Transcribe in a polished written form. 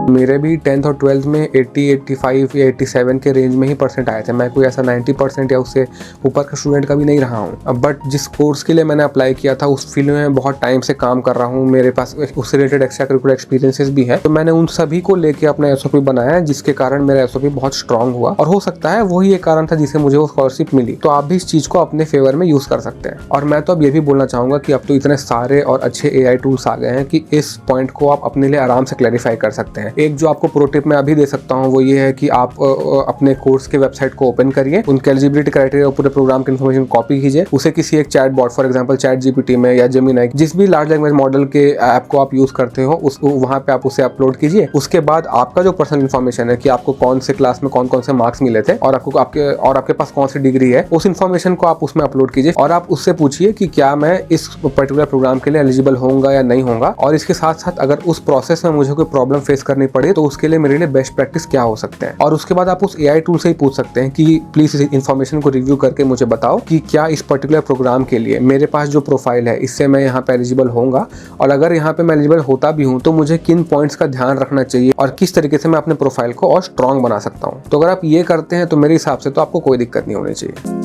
मेरे भी 10th और 12th में 80, 85 या 87 के रेंज में ही परसेंट आए थे। मैं कोई ऐसा 90% या उससे ऊपर का स्टूडेंट कभी नहीं रहा हूँ। बट जिस कोर्स के लिए मैंने अप्लाई किया था उस फील्ड में बहुत टाइम से काम कर रहा हूँ, मेरे पास उससे रिलेटेड एक्स्ट्रा करिकुलर एक्सपीरियंसेस भी है। तो मैंने उन सभी को लेके अपना एसओपी बनाया है, जिसके कारण मेरा एसओपी बहुत स्ट्रांग हुआ। और हो सकता है वही एक कारण था जिससे मुझे वो स्कॉलरशिप मिली। तो आप भी इस चीज को अपने फेवर में यूज कर सकते हैं। और मैं तो अब ये भी बोलना चाहूंगा कि अब तो इतने सारे और अच्छे AI टूल्स आ गए हैं कि इस पॉइंट को आप अपने लिए आराम से क्लैरिफाई कर सकते हैं। एक जो आपको प्रो टिप मैं अभी दे सकता हूँ वो ये है कि आप अपने कोर्स के वेबसाइट को ओपन करिए, उनके एलिजिबिलिटी क्राइटेरिया और पूरे प्रोग्राम की इन्फॉर्मेशन कॉपी कीजिए, उसे किसी एक chat bot, for example ChatGPT में या जेमिनी, जिस भी लार्ज लैंग्वेज मॉडल के ऐप को आप यूज करते हो उस वहां पे आप उसे अपलोड कीजिए। उसके बाद आपका जो पर्सनल इन्फॉर्मेशन है कि आपको कौन से क्लास में कौन कौन से मार्क्स मिले थे और आपके पास कौन सी डिग्री है, उस इन्फॉर्मेशन को आप उसमें अपलोड कीजिए और आप उससे पूछिए कि क्या मैं इस पर्टिकुलर प्रोग्राम के लिए एलिजिबल होऊंगा या नहीं होऊंगा। और इसके साथ साथ अगर उस प्रोसेस में मुझे कोई प्रॉब्लम फेस करनी पड़े तो उसके लिए मेरे लिए बेस्ट प्रैक्टिस क्या हो सकते हैं। और उसके बाद आप उस AI टूल से ही पूछ सकते हैं कि प्लीज इस इन्फॉर्मेशन को रिव्यू करके मुझे बताओ कि क्या इस पर्टिकुलर प्रोग्राम के लिए मेरे पास जो प्रोफाइल है इससे मैं यहाँ पे एलिजिबल होऊंगा, और अगर यहाँ पे मैं एलिजिबल होता भी हूँ तो मुझे किन पॉइंट्स का ध्यान रखना चाहिए और किस तरीके से मैं अपने प्रोफाइल को और स्ट्रॉन्ग बना सकता हूँ। तो अगर आप ये करते हैं तो मेरे हिसाब से तो आपको कोई दिक्कत नहीं होनी चाहिए।